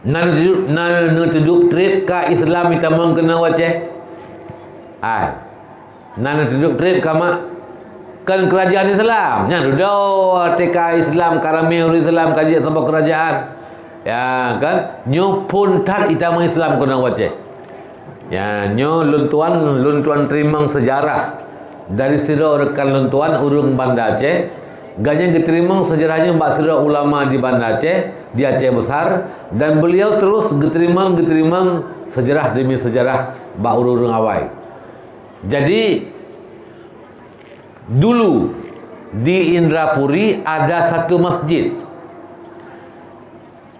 na tuduk trip ka Islam kita mong kena waceh ai na tuduk trip ka mak kan kerajaan Islam nya do tika Islam karame Islam kaji sampai kerajaan ya kan nyo pun tat ita mong Islam kena waceh ya nyo luntuan terimang sejarah dari sira rekan luntuan urung Banda Aceh ganya diterima sejarahnya Mbak Sira ulama di Banda Aceh di Aceh Besar dan beliau terus diterima sejarah demi sejarah Mbak urung awai. Jadi dulu di Indrapuri ada satu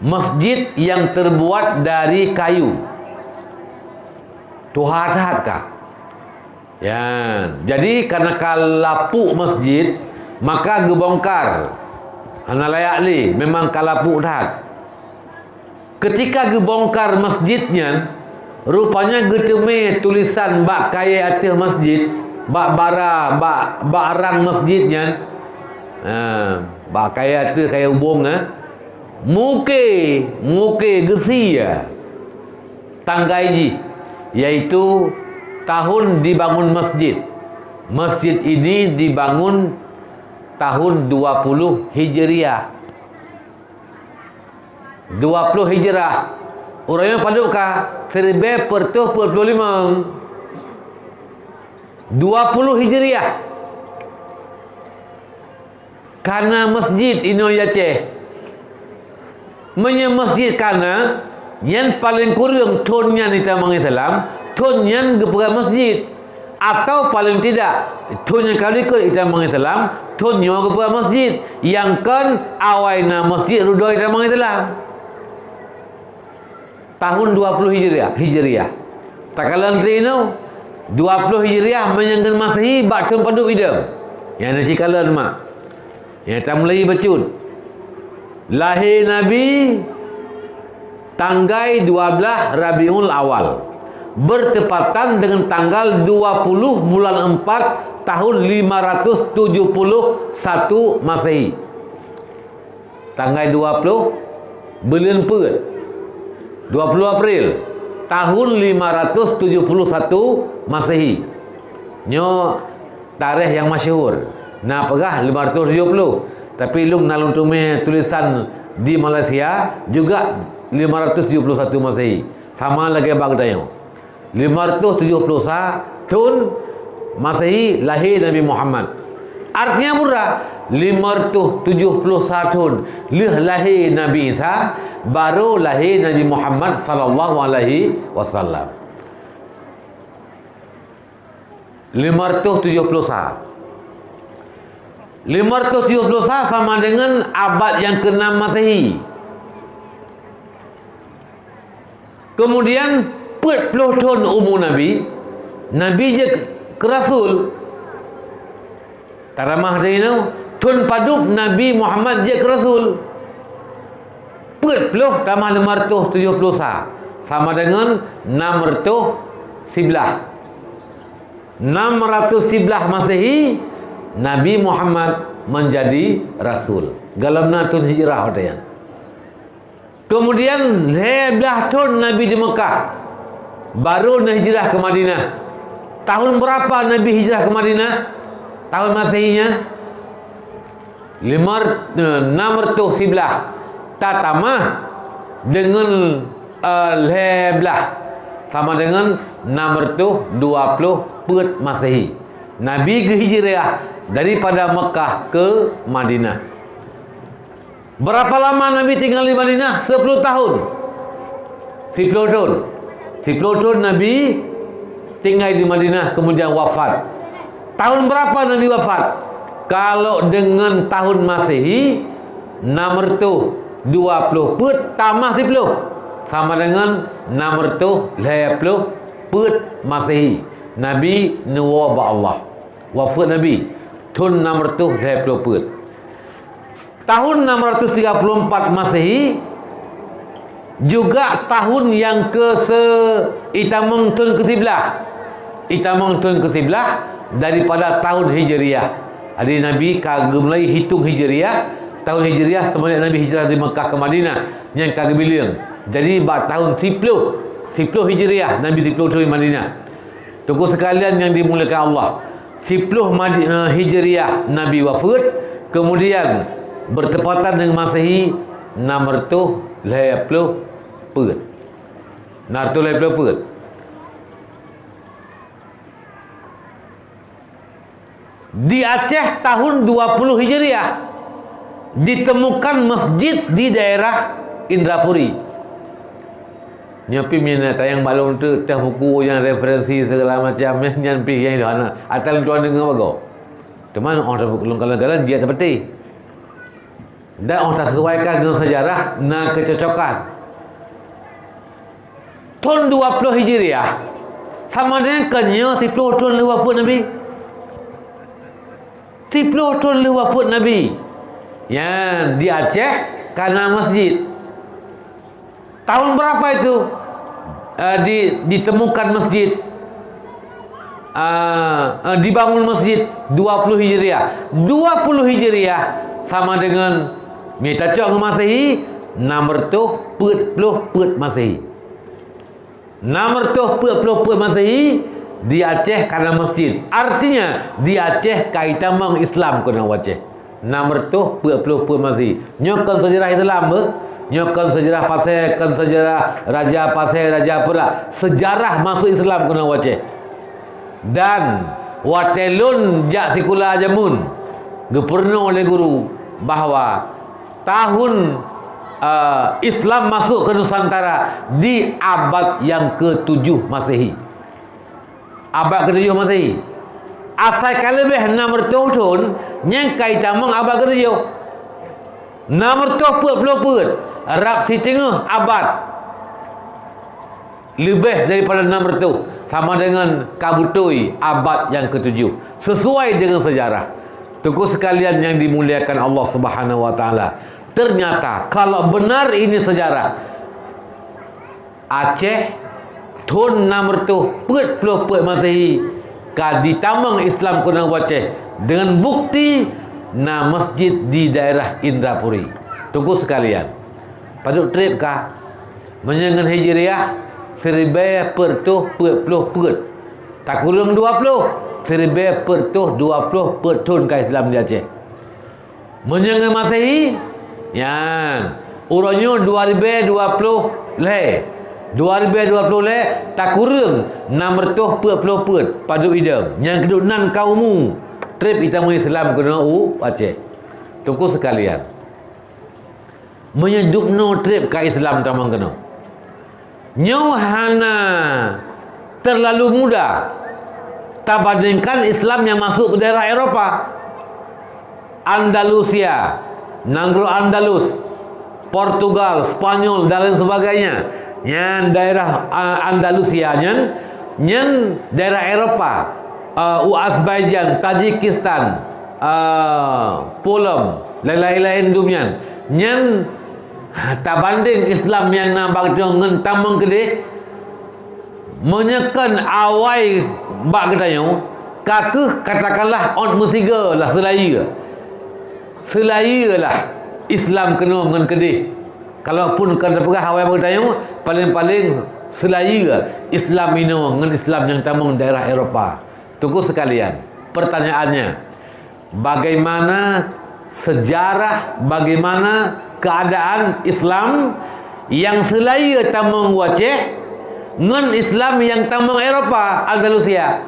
masjid yang terbuat dari kayu. Tuhat kah? Ya, jadi karena kalapuk masjid maka gebongkar hana layak li memang kalapuk dah. Ketika gebongkar masjidnya rupanya geteme tulisan bak kaya atas masjid bak barang masjidnya bak kaya atas kaya ubung muke gesi ya tanggai yaitu tahun dibangun masjid ini dibangun tahun 20 Hijriah 20 Hijrah urangnya padukah 1445 20 Hijriah karena masjid ino Aceh masjid karena yang paling kurang tonnya kita mengislam tonnya gepegang masjid atau paling tidak tonnya kali ke kita mengislam tonnya gepegang masjid yang kan awaina masjid rudoi kita mengislam tahun 20 Hijriah tak kalah trino 20 Hijriah menyangkan Masehi bakun paduk idam yang nasi kalah mak yang tak mulai becut lahir Nabi tanggal 12 Rabiul Awal bertepatan dengan tanggal 20 bulan 4 tahun 571 Masehi. Tanggal 20 bulan 20 April tahun 571 Masehi. Nyo tarikh yang masyhur. Nah pegah 570. Tapi lung nalung tume tulisan di Malaysia juga 571 Masehi. Sama lagi bagdayo. 571 tahun Masehi lahir Nabi Muhammad. Artinya murah 571 tahun lahir Nabi Isa baru lahir Nabi Muhammad sallallahu alaihi wasallam. 571 sama dengan abad yang ke-6 Masehi. Kemudian 40 tahun umur Nabi je ke Rasul taramah dino tun paduk Nabi Muhammad je ke Rasul 40 tambah 571 sama dengan 611 Masehi Nabi Muhammad menjadi Rasul galamna tun hijrah hodayan. Kemudian 11 tahun Nabi di Mekah baru hijrah ke Madinah. Tahun berapa Nabi hijrah ke Madinah? Tahun Masehinya 611 tatamah dengan 11 sama dengan 620 pet Masehi. Nabi ke hijrah daripada Mekah ke Madinah. Berapa lama Nabi tinggal di Madinah? 10 tahun. 10 tahun Nabi tinggal di Madinah kemudian wafat. Tahun berapa Nabi wafat? Kalau dengan tahun Masehi 620 pet tambah 10 sama dengan 620 pet Masehi. Nabi nuwa ba Allah. Wafat Nabi tahun 620 pet. Tahun 634 Masehi juga tahun yang itamong tun ke-11 daripada tahun Hijriah. Jadi Nabi kagak mulai hitung Hijriah. Tahun Hijriah semenjak Nabi hijrah dari Mekah ke Madinah yang kagak bilang Jadi tahun 10 Hijriah Nabi 10 di Madinah. Tunggu sekalian yang dimuliakan Allah, 10 Hijriah Nabi wafat, kemudian bertepatan dengan Masehi 650 per. 650 per. Di Aceh tahun 20 Hijriah ditemukan masjid di daerah Indrapuri. Nyapi mina tayang balon tu tah buku yang referensi segala macam yang pi yang dah atal tuan dengar bago. Teman orang belum kadang-kadang dia seperti dan orang sesuaikan dengan sejarah na kecocokan. Tahun 20 Hijriah sama dengan kenya 10 tahun wafat Nabi. 10 tahun wafat Nabi. Yang di Aceh karena masjid. Tahun berapa itu ditemukan masjid, dibangun masjid 20 Hijriah. 20 Hijriah sama dengan minta cok Masehi 640 Masehi. 640 Masehi di Aceh karena masjid. Artinya di Aceh kaitan meng Islam kena Aceh. 640 Masehi. Nyokan sejarah Islam nyokan sejarah pasal, kan sejarah raja pasal, raja pula sejarah masuk Islam kena Aceh. Dan watelun jak sikula jamun gepurno oleh guru bahawa tahun Islam masuk ke Nusantara di abad yang ke-7 Masehi. Abad ke-7 Masehi. Asal kalebih 600 tahun yang kaitan meng abad ke-7. 640 Arab si tengah abad lebih daripada 600 sama dengan Kabutui abad yang ke-7 sesuai dengan sejarah. Tunggu sekalian yang dimuliakan Allah Subhanahu wa taala, ternyata kalau benar ini sejarah, Aceh tahun 640 Masehi di tamang Islam kena Aceh dengan bukti na masjid di daerah Indrapuri. Tunggu sekalian, paduk trip kah menyengan Hijriah 1040 tak kurang 20 1040 20 tahun ke Islam di Aceh. Menyengan Masehi yang urangnya 2020 leh 2020 leh tak kurang 640 paduk idam yang kedunan kaummu trip kita Islam kena Aceh. Tunggu sekalian, menyedupno trip ke Islam tamang kena nyohana terlalu muda tak bandingkan Islam yang masuk ke daerah Eropah, Andalusia, Negro Andalus, Portugal, Spanyol dan lain sebagainya. Yang daerah Andalusia yang daerah Eropah, Azerbaijan, Tajikistan, Poland, lain-lain dunia yang tak banding Islam yang nampak dengan tamang kedih menyekan awai bak ketanya kakeh katakanlah on musiga lah selaya lah Islam kena dengan kedih. Kalaupun kan terpegah awai bak ketanya paling-paling selaya Islam ini dengan Islam yang tamang daerah Eropah. Tunggu sekalian, pertanyaannya, bagaimana sejarah, bagaimana keadaan Islam yang selaya tamang Aceh dengan Islam yang tamang Eropah, Andalusia?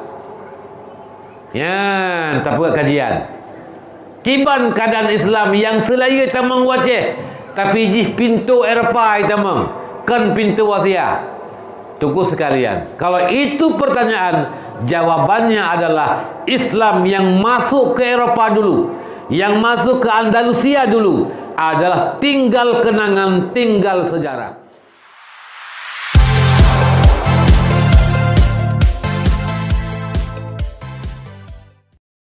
Ya, tak buat kajian. Kiban keadaan Islam yang selaya tamang Aceh tapi jih pintu Eropah tamang kan pintu Asia. Tunggu sekalian, kalau itu pertanyaan, jawabannya adalah Islam yang masuk ke Eropah dulu, yang masuk ke Andalusia dulu adalah tinggal kenangan, tinggal sejarah.